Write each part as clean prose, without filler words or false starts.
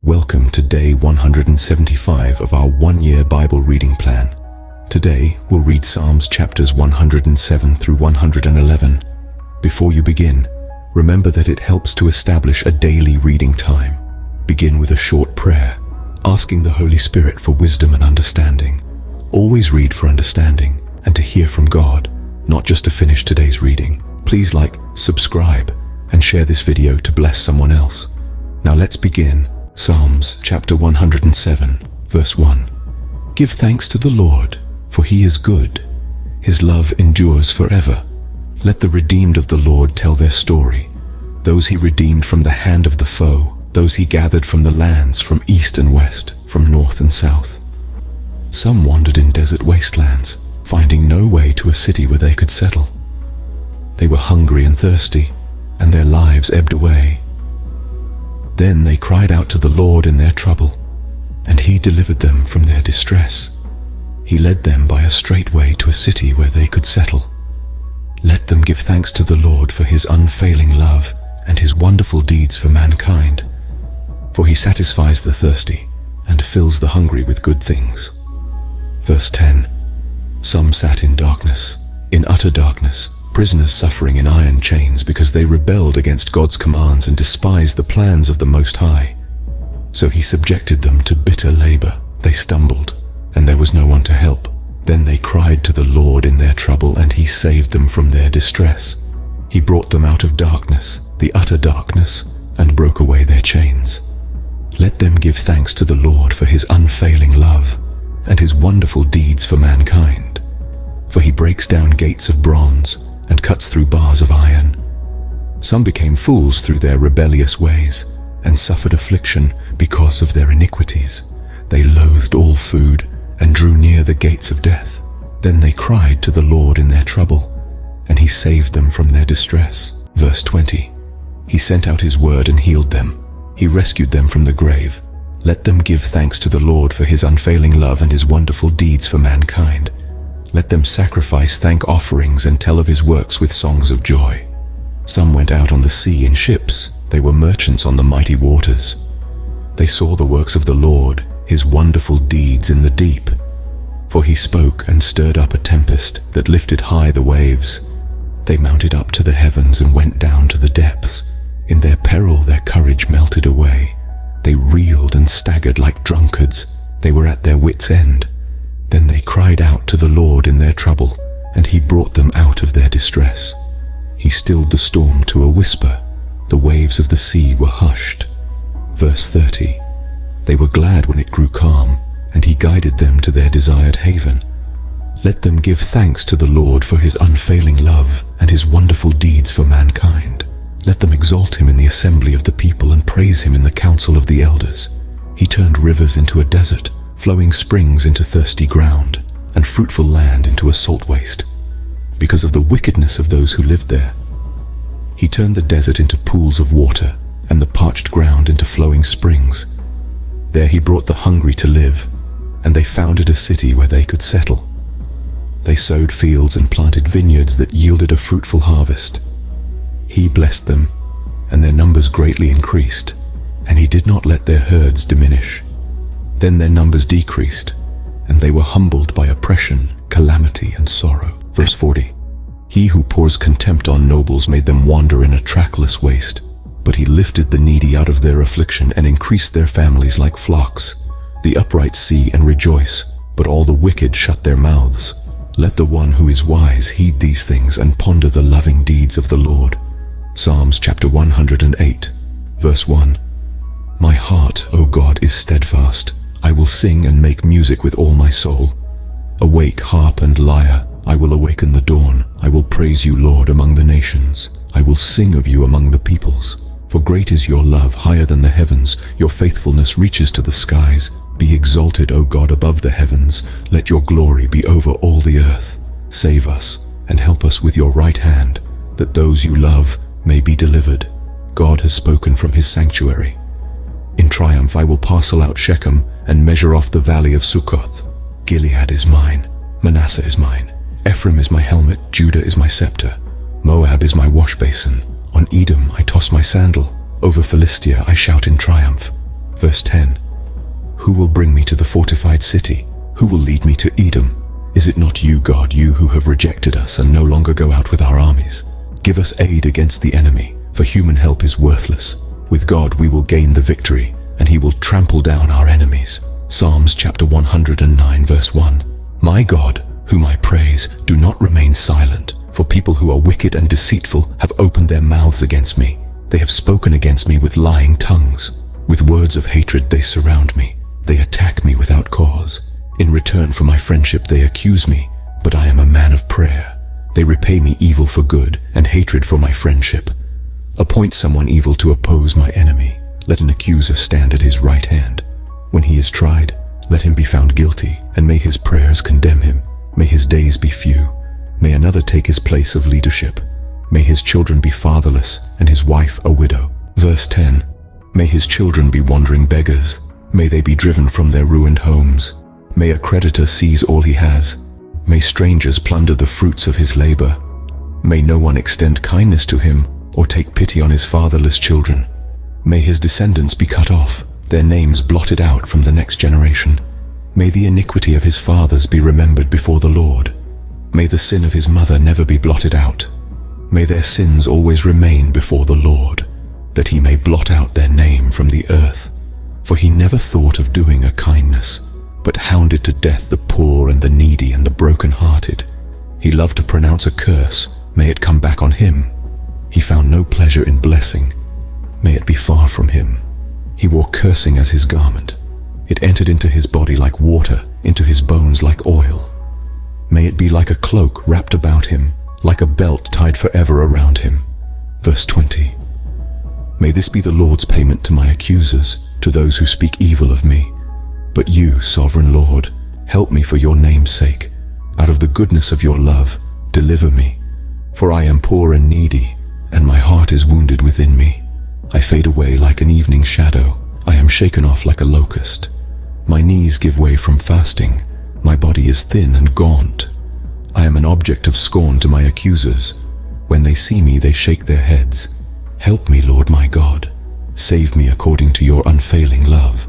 Welcome to day 175 of our one-year Bible reading plan. Today, we'll read Psalms chapters 107 through 111. Before you begin, remember that it helps to establish a daily reading time. Begin with a short prayer, asking the Holy Spirit for wisdom and understanding. Always read for understanding and to hear from God, not just to finish today's reading. Please like, subscribe, and share this video to bless someone else. Now let's begin. Psalms chapter 107, verse 1. Give thanks to the Lord, for he is good. His love endures forever. Let the redeemed of the Lord tell their story. Those he redeemed from the hand of the foe, those he gathered from the lands, from east and west, from north and south. Some wandered in desert wastelands, finding no way to a city where they could settle. They were hungry and thirsty, and their lives ebbed away. Then they cried out to the Lord in their trouble, and he delivered them from their distress. He led them by a straight way to a city where they could settle. Let them give thanks to the Lord for his unfailing love and his wonderful deeds for mankind. For he satisfies the thirsty and fills the hungry with good things. Verse 10. Some sat in darkness, in utter darkness, prisoners suffering in iron chains because they rebelled against God's commands and despised the plans of the Most High. So he subjected them to bitter labor. They stumbled, and there was no one to help. Then they cried to the Lord in their trouble, and he saved them from their distress. He brought them out of darkness, the utter darkness, and broke away their chains. Let them give thanks to the Lord for his unfailing love and his wonderful deeds for mankind. For he breaks down gates of bronze and cuts through bars of iron. Some became fools through their rebellious ways and suffered affliction because of their iniquities. They loathed all food and drew near the gates of death. Then they cried to the Lord in their trouble, and he saved them from their distress. Verse 20. He sent out his word and healed them. He rescued them from the grave. Let them give thanks to the Lord for his unfailing love and his wonderful deeds for mankind. Let them sacrifice thank offerings and tell of his works with songs of joy. Some went out on the sea in ships. They were merchants on the mighty waters. They saw the works of the Lord, his wonderful deeds in the deep. For he spoke and stirred up a tempest that lifted high the waves. They mounted up to the heavens and went down to the depths. In their peril their courage melted away. They reeled and staggered like drunkards. They were at their wits' end. Then they cried out to the Lord in their trouble, and he brought them out of their distress. He stilled the storm to a whisper. The waves of the sea were hushed. Verse 30. They were glad when it grew calm, and he guided them to their desired haven. Let them give thanks to the Lord for his unfailing love and his wonderful deeds for mankind. Let them exalt him in the assembly of the people and praise him in the council of the elders. He turned rivers into a desert, flowing springs into thirsty ground, and fruitful land into a salt waste, because of the wickedness of those who lived there. He turned the desert into pools of water, and the parched ground into flowing springs. There he brought the hungry to live, and they founded a city where they could settle. They sowed fields and planted vineyards that yielded a fruitful harvest. He blessed them, and their numbers greatly increased, and he did not let their herds diminish. Then their numbers decreased, and they were humbled by oppression, calamity, and sorrow. Verse 40. He who pours contempt on nobles made them wander in a trackless waste, but he lifted the needy out of their affliction and increased their families like flocks. The upright see and rejoice, but all the wicked shut their mouths. Let the one who is wise heed these things and ponder the loving deeds of the Lord. Psalms chapter 108, verse 1. My heart, O God, is steadfast. I will sing and make music with all my soul. Awake, harp and lyre. I will awaken the dawn. I will praise you, Lord, among the nations. I will sing of you among the peoples. For great is your love, higher than the heavens. Your faithfulness reaches to the skies. Be exalted, O God, above the heavens. Let your glory be over all the earth. Save us and help us with your right hand, that those you love may be delivered. God has spoken from his sanctuary. In triumph I will parcel out Shechem and measure off the valley of Succoth. Gilead is mine, Manasseh is mine, Ephraim is my helmet, Judah is my scepter, Moab is my wash basin. On Edom I toss my sandal, over Philistia I shout in triumph. Verse 10. Who will bring me to the fortified city? Who will lead me to Edom? Is it not you, God, you who have rejected us and no longer go out with our armies? Give us aid against the enemy, for human help is worthless. With God we will gain the victory, and he will trample down our enemies. Psalms chapter 109 verse 1. My God, whom I praise, do not remain silent, for people who are wicked and deceitful have opened their mouths against me. They have spoken against me with lying tongues. With words of hatred they surround me. They attack me without cause. In return for my friendship they accuse me, but I am a man of prayer. They repay me evil for good and hatred for my friendship. Appoint someone evil to oppose my enemy. Let an accuser stand at his right hand. When he is tried, let him be found guilty, and may his prayers condemn him. May his days be few. May another take his place of leadership. May his children be fatherless, and his wife a widow. Verse 10. May his children be wandering beggars. May they be driven from their ruined homes. May a creditor seize all he has. May strangers plunder the fruits of his labor. May no one extend kindness to him or take pity on his fatherless children. May his descendants be cut off, their names blotted out from the next generation. May the iniquity of his fathers be remembered before the Lord. May the sin of his mother never be blotted out. May their sins always remain before the Lord, that he may blot out their name from the earth. For he never thought of doing a kindness, but hounded to death the poor and the needy and the broken-hearted. He loved to pronounce a curse. May it come back on him. He found no pleasure in blessing. May it be far from him. He wore cursing as his garment. It entered into his body like water, into his bones like oil. May it be like a cloak wrapped about him, like a belt tied forever around him. Verse 20. May this be the Lord's payment to my accusers, to those who speak evil of me. But you, sovereign Lord, help me for your name's sake. Out of the goodness of your love, deliver me. For I am poor and needy, and my heart is wounded within me. I fade away like an evening shadow. I am shaken off like a locust. My knees give way from fasting. My body is thin and gaunt. I am an object of scorn to my accusers. When they see me, they shake their heads. Help me, Lord my God. Save me according to your unfailing love.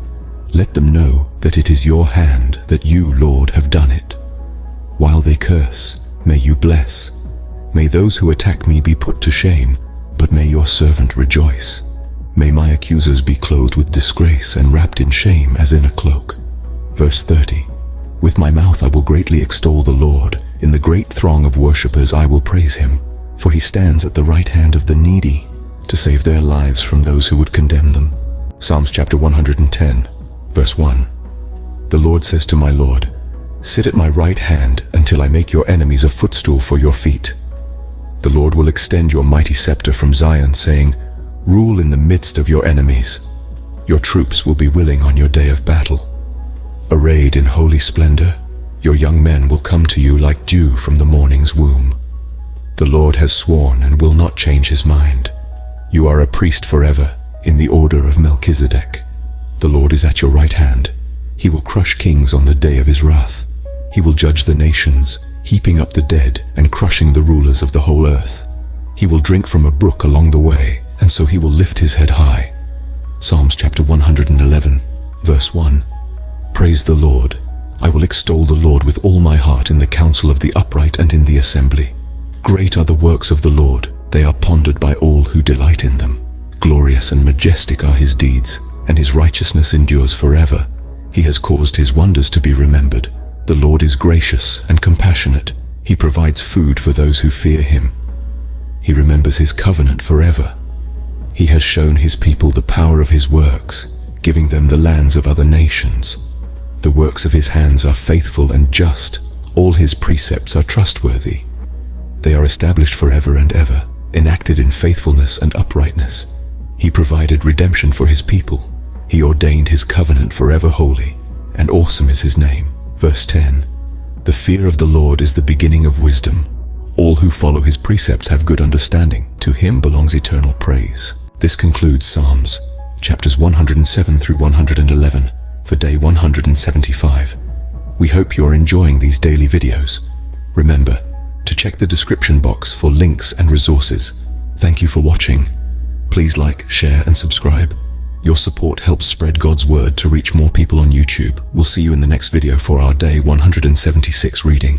Let them know that it is your hand, that you, Lord, have done it. While they curse, may you bless. May those who attack me be put to shame, but may your servant rejoice. May my accusers be clothed with disgrace and wrapped in shame as in a cloak. Verse 30. With my mouth I will greatly extol the Lord. In the great throng of worshippers I will praise him. For he stands at the right hand of the needy, to save their lives from those who would condemn them. Psalms chapter 110, verse 1. The Lord says to my Lord, sit at my right hand until I make your enemies a footstool for your feet. The Lord will extend your mighty scepter from Zion, saying, rule in the midst of your enemies. Your troops will be willing on your day of battle. Arrayed in holy splendor, your young men will come to you like dew from the morning's womb. The Lord has sworn and will not change his mind. You are a priest forever, in the order of Melchizedek. The Lord is at your right hand. He will crush kings on the day of his wrath. He will judge the nations, heaping up the dead and crushing the rulers of the whole earth. He will drink from a brook along the way, and so he will lift his head high. Psalms chapter 111, verse 1. Praise the Lord. I will extol the Lord with all my heart in the council of the upright and in the assembly. Great are the works of the Lord. They are pondered by all who delight in them. Glorious and majestic are his deeds, and his righteousness endures forever. He has caused his wonders to be remembered. The Lord is gracious and compassionate. He provides food for those who fear him. He remembers his covenant forever. He has shown his people the power of his works, giving them the lands of other nations. The works of his hands are faithful and just. All his precepts are trustworthy. They are established forever and ever, enacted in faithfulness and uprightness. He provided redemption for his people. He ordained his covenant forever holy, and awesome is his name. Verse 10. The fear of the Lord is the beginning of wisdom. All who follow his precepts have good understanding. To him belongs eternal praise. This concludes Psalms, chapters 107 through 111, for day 175. We hope you are enjoying these daily videos. Remember to check the description box for links and resources. Thank you for watching. Please like, share, and subscribe. Your support helps spread God's word to reach more people on YouTube. We'll see you in the next video for our day 176 reading.